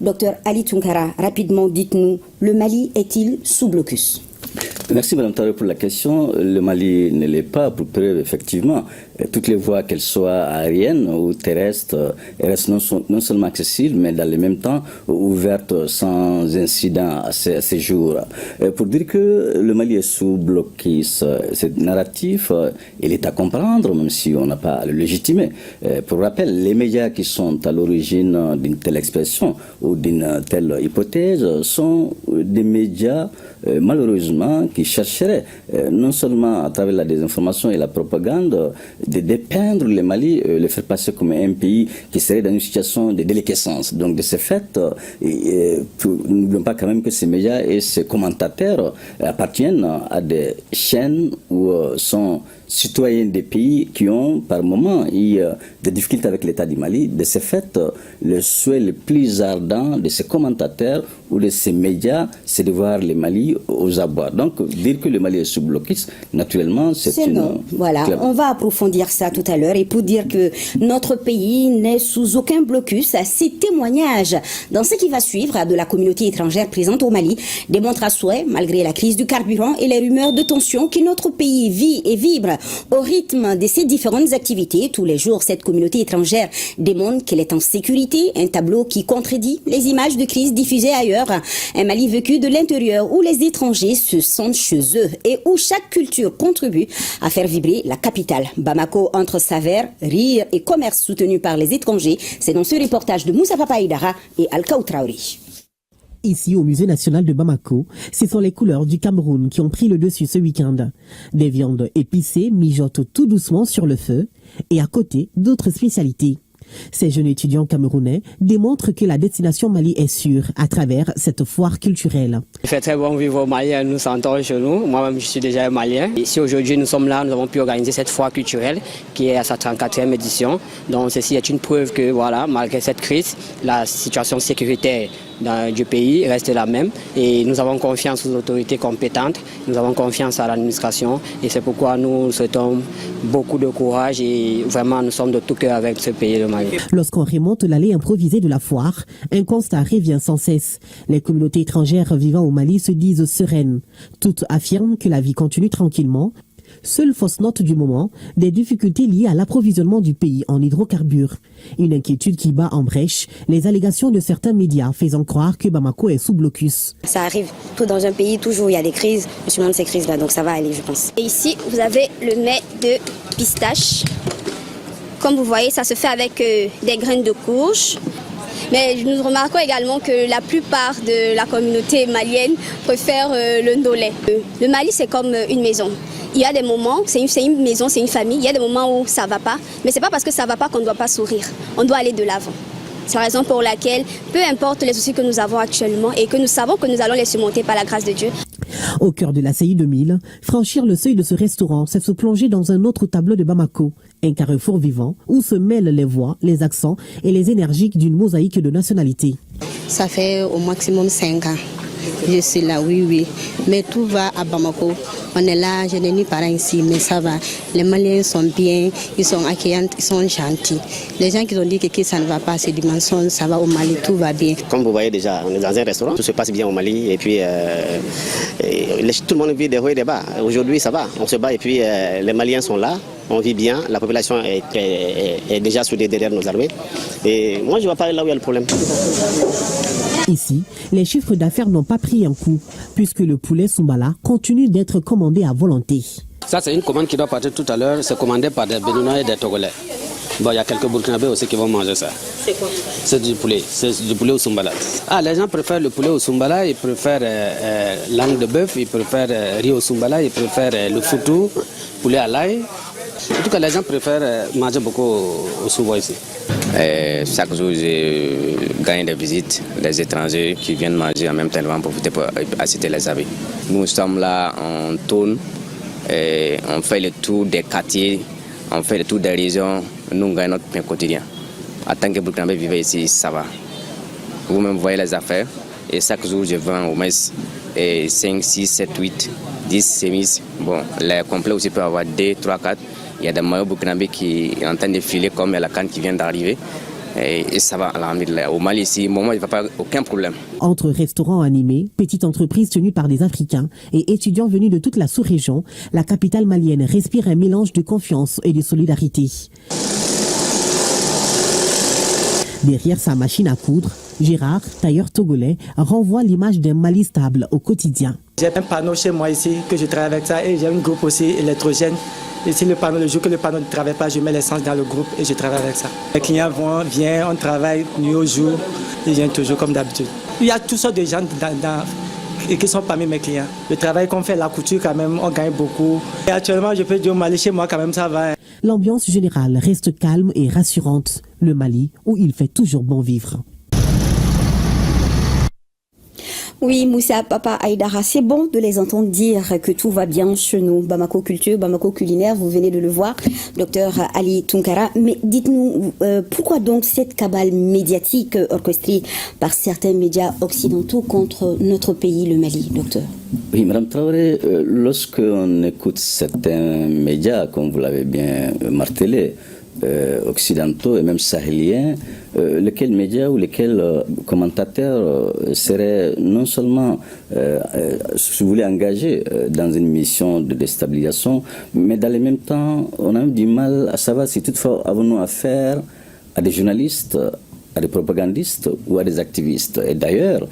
Docteur Ali Tunkara, rapidement dites-nous, le Mali est-il sous blocus ? Merci Mme Taré pour la question. Le Mali ne l'est pas, pour preuve, effectivement. Toutes les voies, qu'elles soient aériennes ou terrestres, restent non seulement accessibles, mais dans le même temps ouvertes sans incident à ces jours. Pour dire que le Mali est sous blocus, ce narratif, il est à comprendre, même si on n'a pas à le légitimer. Pour rappel, les médias qui sont à l'origine d'une telle expression ou d'une telle hypothèse sont des médias, malheureusement, qui chercheraient, non seulement à travers la désinformation et la propagande, de dépeindre le Mali, le faire passer comme un pays qui serait dans une situation de déliquescence. Donc de ce fait, n'oublions pas quand même que ces médias et ces commentateurs appartiennent à des chaînes où sont citoyens des pays qui ont par moment eu des difficultés avec l'État du Mali. De ce fait, le souhait le plus ardent de ces commentateurs ou de ces médias, c'est de voir le Mali aux abois. Donc, dire que le Mali est sous blocus, naturellement, c'est une... Non. Voilà, on va approfondir ça tout à l'heure. Et pour dire que notre pays n'est sous aucun blocus, ces témoignages dans ce qui va suivre de la communauté étrangère présente au Mali démontrent à souhait, malgré la crise du carburant et les rumeurs de tension, que notre pays vit et vibre au rythme de ses différentes activités. Tous les jours, cette communauté étrangère démontre qu'elle est en sécurité, un tableau qui contredit les images de crise diffusées ailleurs. Un Mali vécu de l'intérieur où les étrangers se sentent chez eux et où chaque culture contribue à faire vibrer la capitale. Bamako entre saveurs, rire et commerce soutenu par les étrangers. C'est dans ce reportage de Moussa Papaïdara et Alkaou Traoré. Ici, au Musée national de Bamako, ce sont les couleurs du Cameroun qui ont pris le dessus ce week-end. Des viandes épicées mijotent tout doucement sur le feu et à côté, d'autres spécialités. Ces jeunes étudiants camerounais démontrent que la destination Mali est sûre à travers cette foire culturelle. Il fait très bon vivre au Mali, nous sentons chez nous. Moi-même, je suis déjà malien. Ici, aujourd'hui, nous sommes là, nous avons pu organiser cette foire culturelle qui est à sa 34e édition. Donc, ceci est une preuve que, voilà, malgré cette crise, la situation sécuritaire du pays reste la même. Et nous avons confiance aux autorités compétentes, nous avons confiance à l'administration. Et c'est pourquoi nous souhaitons beaucoup de courage et vraiment, nous sommes de tout cœur avec ce pays, le Mali. Lorsqu'on remonte l'allée improvisée de la foire, un constat revient sans cesse. Les communautés étrangères vivant au Mali se disent sereines. Toutes affirment que la vie continue tranquillement. Seule fausse note du moment, des difficultés liées à l'approvisionnement du pays en hydrocarbures. Une inquiétude qui bat en brèche les allégations de certains médias faisant croire que Bamako est sous blocus. Ça arrive tout dans un pays, toujours il y a des crises. Je suis loin de ces crises-là, donc ça va aller, je pense. Et ici, vous avez le mets de pistache. Comme vous voyez, ça se fait avec des graines de courge. Mais nous remarquons également que la plupart de la communauté malienne préfère le ndolé. Le Mali, c'est comme une maison. Il y a des moments, c'est une maison, c'est une famille, il y a des moments où ça ne va pas. Mais ce n'est pas parce que ça ne va pas qu'on ne doit pas sourire. On doit aller de l'avant. C'est la raison pour laquelle, peu importe les soucis que nous avons actuellement et que nous savons que nous allons les surmonter par la grâce de Dieu. Au cœur de la CI 2000, franchir le seuil de ce restaurant, c'est se plonger dans un autre tableau de Bamako. Un carrefour vivant où se mêlent les voix, les accents et les énergies d'une mosaïque de nationalités. Ça fait au maximum 5 ans. Je suis là, oui. Mais tout va à Bamako. On est là, je n'ai ni parents ici, mais ça va. Les Maliens sont bien, ils sont accueillants, ils sont gentils. Les gens qui ont dit que ça ne va pas, c'est du mensonge, ça va au Mali, tout va bien. Comme vous voyez déjà, on est dans un restaurant, tout se passe bien au Mali. Et puis, tout le monde vit des hauts et des bas. Aujourd'hui, ça va, on se bat et puis les Maliens sont là. On vit bien, la population est déjà soudée derrière nos armées. Et moi, je ne vois pas là où il y a le problème. Ici, les chiffres d'affaires n'ont pas pris un coup, puisque le poulet Soumbala continue d'être commandé à volonté. Ça, c'est une commande qui doit partir tout à l'heure. C'est commandé par des Béninois et des Togolais. Bon, il y a quelques Burkinabés aussi qui vont manger ça. C'est quoi? C'est du poulet au Soumbala. Ah, les gens préfèrent le poulet au Soumbala, ils préfèrent langue de bœuf, ils préfèrent riz au Soumbala, ils préfèrent le foutou, poulet à l'ail. En tout cas, les gens préfèrent manger beaucoup au Soumbala ici. Chaque jour, je gagne des visites, des étrangers qui viennent manger en même temps, pour profiter pour assister les avis. Nous sommes là, on tourne, on fait le tour des quartiers, on fait le tour des régions, nous gagnons notre pain quotidien. En tant que Burkinabé vivre ici, ça va. Vous-même voyez les affaires, et chaque jour, je vends au moins 5, 6, 7, 8, 10 chemises. Bon, les complets aussi peuvent avoir 2, 3, 4. Il y a des maillots burkinabés qui sont en train de filer comme la canne qui vient d'arriver. et ça va, alhamdulillah. Au Mali, ici, au moment, il n'y a pas aucun problème. Entre restaurants animés, petites entreprises tenues par des Africains et étudiants venus de toute la sous-région, la capitale malienne respire un mélange de confiance et de solidarité. Derrière sa machine à coudre, Gérard, tailleur togolais, renvoie l'image d'un Mali stable au quotidien. J'ai un panneau chez moi ici que je travaille avec ça et j'ai un groupe aussi électrogène. Ici, le jour que le panneau ne travaille pas, je mets l'essence dans le groupe et je travaille avec ça. Les clients viennent, on travaille nuit au jour, ils viennent toujours comme d'habitude. Il y a toutes sortes de gens qui sont parmi mes clients. Le travail qu'on fait, la couture quand même, on gagne beaucoup. Et actuellement, je peux dire au Mali, chez moi quand même, ça va. L'ambiance générale reste calme et rassurante. Le Mali, où il fait toujours bon vivre. Oui, Moussa Papa Aïdara, c'est bon de les entendre dire que tout va bien chez nous. Bamako Culture, Bamako Culinaire, vous venez de le voir, docteur Ali Tunkara. Mais dites-nous, pourquoi donc cette cabale médiatique orchestrée par certains médias occidentaux contre notre pays, le Mali, docteur? Oui, Mme Traoré, lorsqu'on écoute certains médias, comme vous l'avez bien martelé, occidentaux et même sahéliens, lesquels médias ou lesquels commentateurs seraient non seulement, si vous voulez, engagés dans une mission de déstabilisation, mais dans le même temps, on a même du mal à savoir si toutefois avons-nous affaire à des journalistes, à des propagandistes ou à des activistes. Et d'ailleurs,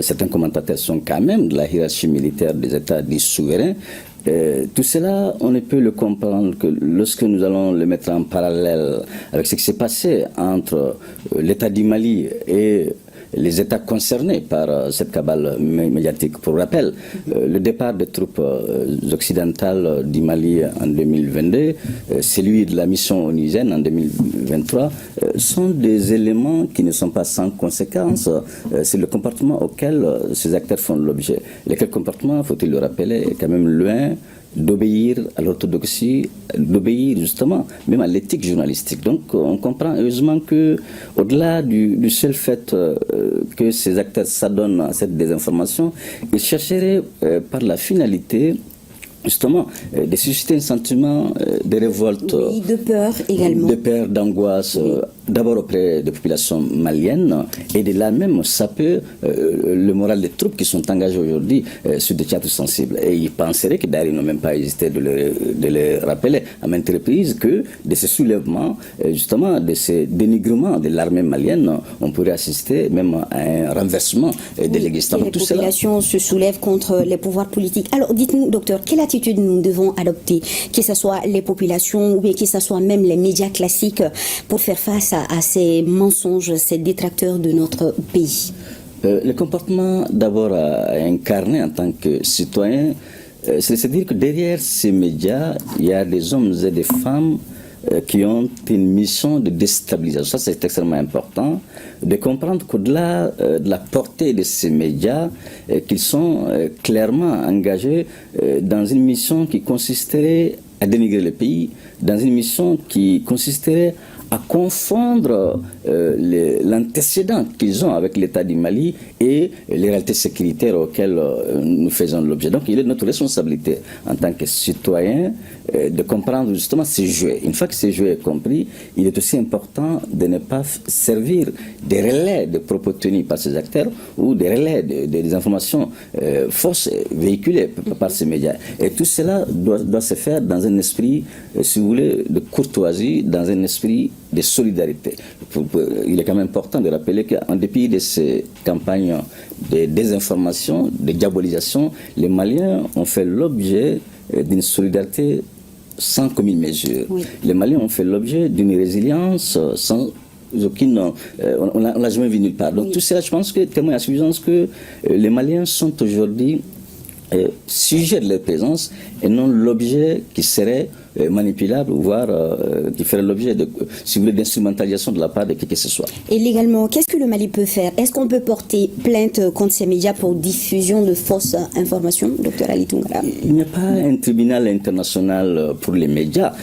certains commentateurs sont quand même de la hiérarchie militaire des États dits souverains. Tout cela, on ne peut le comprendre que lorsque nous allons le mettre en parallèle avec ce qui s'est passé entre l'État du Mali et les États concernés par cette cabale médiatique. Pour rappel, le départ des troupes occidentales du Mali en 2022, celui de la mission onusienne en 2023, sont des éléments qui ne sont pas sans conséquence. C'est le comportement auquel ces acteurs font l'objet. Lequel comportement, faut-il le rappeler, est quand même loin d'obéir à l'orthodoxie, d'obéir justement même à l'éthique journalistique. Donc on comprend heureusement que au-delà du seul fait que ces acteurs s'adonnent à cette désinformation, ils chercheraient par la finalité justement de susciter un sentiment de révolte, oui, de peur également, de peur, d'angoisse, oui. D'abord auprès des populations maliennes et de là même saper le moral des troupes qui sont engagées aujourd'hui sur des théâtres sensibles. Et ils penseraient que d'ailleurs ils n'ont même pas hésité de le rappeler à maintes reprises que de ce soulèvement, justement de ce dénigrement de l'armée malienne, on pourrait assister même à un renversement de l'existence. Les populations se soulèvent contre les pouvoirs politiques. Alors dites-nous, docteur, quelle attitude nous devons adopter, que ce soit les populations ou bien que ce soit même les médias classiques, pour faire face à ces mensonges, ces détracteurs de notre pays? Le comportement d'abord à incarner en tant que citoyen, c'est-à-dire que derrière ces médias, il y a des hommes et des femmes qui ont une mission de déstabilisation. Ça, c'est extrêmement important, de comprendre qu'au-delà de la portée de ces médias, qu'ils sont clairement engagés dans une mission qui consisterait à dénigrer le pays, dans une mission qui consisterait à confondre l'antécédent qu'ils ont avec l'État du Mali et les réalités sécuritaires auxquelles nous faisons l'objet. Donc il est de notre responsabilité en tant que citoyens de comprendre justement ces jeux. Une fois que ces jeux est compris, il est aussi important de ne pas servir des relais de propos tenus par ces acteurs ou des relais des informations fausses véhiculées par ces médias. Et tout cela doit se faire dans un esprit, si vous voulez, de courtoisie, dans un esprit de solidarité. Il est quand même important de rappeler qu'en dépit de ces campagnes de désinformation, de diabolisation, les Maliens ont fait l'objet d'une solidarité sans commune mesure. Oui. Les Maliens ont fait l'objet d'une résilience sans aucune... on l'a jamais vu nulle part. Donc oui. Tout cela, je pense que témoigne à suffisance que les Maliens sont aujourd'hui sujet de leur présence et non l'objet qui serait manipulable, voire qui ferait l'objet de, si vous voulez, d'instrumentalisation de la part de qui que ce soit. Et légalement, qu'est-ce que le Mali peut faire? Est-ce qu'on peut porter plainte contre ces médias pour diffusion de fausses informations, docteur Ali Tunkara? Il n'y a pas un tribunal international pour les médias,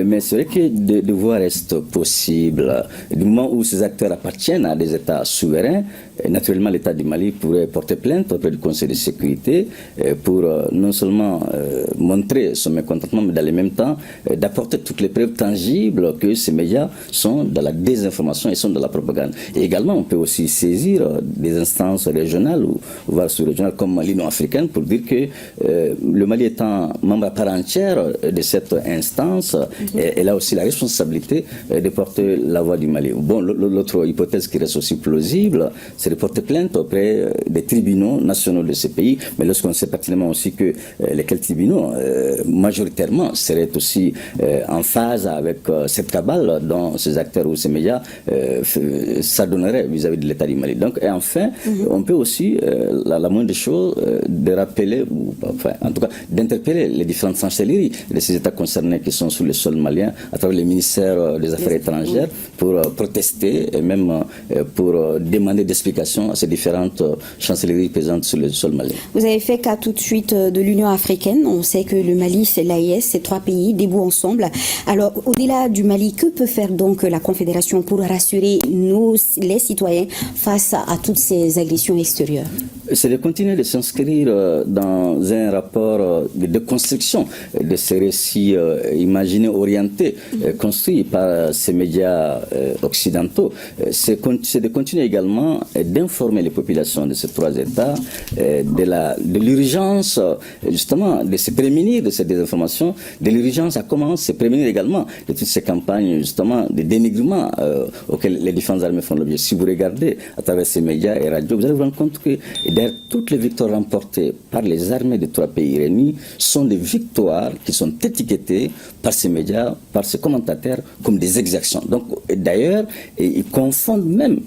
mais c'est vrai que de voir reste possible. Du moment où ces acteurs appartiennent à des États souverains, naturellement l'État du Mali pourrait porter plainte auprès du Conseil de sécurité pour non seulement montrer son mécontentement, mais dans le même temps d'apporter toutes les preuves tangibles que ces médias sont dans la désinformation et sont dans la propagande. Et également, on peut aussi saisir des instances régionales ou voire sous-régionales comme l'Union africaine pour dire que le Mali étant membre à part entière de cette instance, elle a aussi la responsabilité de porter la voix du Mali. Bon, l'autre hypothèse qui reste aussi plausible, c'est de porter plainte auprès des tribunaux nationaux de ces pays, mais lorsqu'on sait pertinemment aussi que lesquels tribunaux majoritairement seraient aussi en phase avec cette cabale dont ces acteurs ou ces médias s'adonneraient vis-à-vis de l'État du Mali. Donc, et enfin, on peut aussi, la moindre des choses, de rappeler, ou enfin, en tout cas, d'interpeller les différentes chancelleries de ces États concernés qui sont sur le sol malien, à travers les ministères des Affaires étrangères, pour protester et même pour demander des explications à ces différentes chancelleries présentes sur le sol malien. Vous avez fait cas tout de suite de l'Union africaine. On sait que le Mali, c'est l'AES, ces trois pays debout ensemble. Alors, au-delà du Mali, que peut faire donc la Confédération pour rassurer les citoyens face à toutes ces agressions extérieures? C'est de continuer de s'inscrire dans un rapport de déconstruction de ces récits imaginés, orientés, construits par ces médias occidentaux. C'est de continuer également d'informer les populations de ces trois États de l'urgence justement de se prémunir de ces désinformations, de l'urgence à comment se prémunir également de toutes ces campagnes justement de dénigrement auxquelles les différentes armées font l'objet. Si vous regardez à travers ces médias et radios, vous allez vous rendre compte que derrière toutes les victoires remportées par les armées des trois pays réunis sont des victoires qui sont étiquetées par ces médias, par ces commentateurs comme des exactions. Donc d'ailleurs, ils confondent même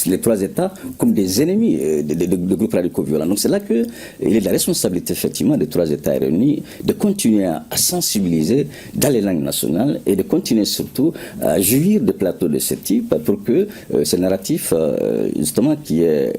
les trois États comme des ennemis de groupes radicaux violents. Donc c'est là qu'il est de la responsabilité effectivement des trois États réunis de continuer à sensibiliser dans les langues nationales et de continuer surtout à jouir de plateaux de ce type pour que ce narratif justement qui est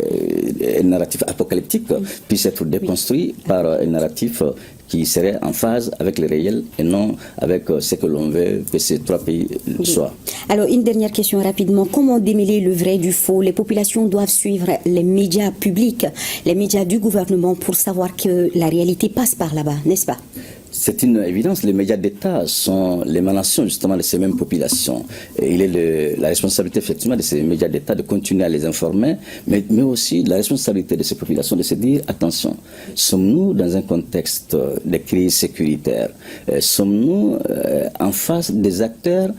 un narratif apocalyptique puisse être déconstruit par un narratif qui serait en phase avec le réel et non avec ce que l'on veut que ces trois pays soient. Alors, une dernière question rapidement. Comment démêler le vrai du faux? Les populations doivent suivre les médias publics, les médias du gouvernement pour savoir que la réalité passe par là-bas, n'est-ce pas? C'est une évidence, les médias d'État sont l'émanation justement de ces mêmes populations. Et il est la responsabilité effectivement de ces médias d'État de continuer à les informer, mais aussi la responsabilité de ces populations de se dire, attention, sommes-nous dans un contexte de crise sécuritaire? Sommes-nous en face des acteurs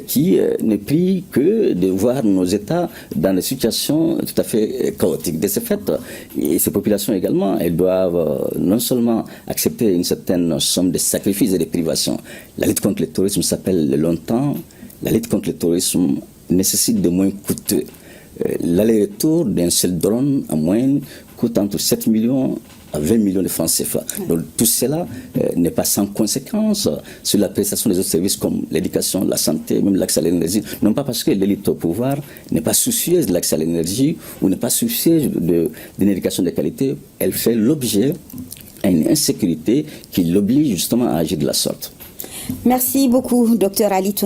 qui ne prient que de voir nos États dans des situations tout à fait chaotiques? De ce fait, et ces populations également, elles doivent non seulement accepter une certaine somme de sacrifices et de privations. La lutte contre le terrorisme s'appelle longtemps. La lutte contre le terrorisme nécessite de moins coûteux. L'aller-retour d'un seul drone en moyenne coûte entre 7 millions à 20 millions de francs CFA. Donc tout cela n'est pas sans conséquence sur la prestation des autres services comme l'éducation, la santé, même l'accès à l'énergie. Non pas parce que l'élite au pouvoir n'est pas soucieuse de l'accès à l'énergie ou n'est pas soucieuse d'une éducation de qualité, elle fait l'objet à une insécurité qui l'oblige justement à agir de la sorte. Merci beaucoup, Dr Ali.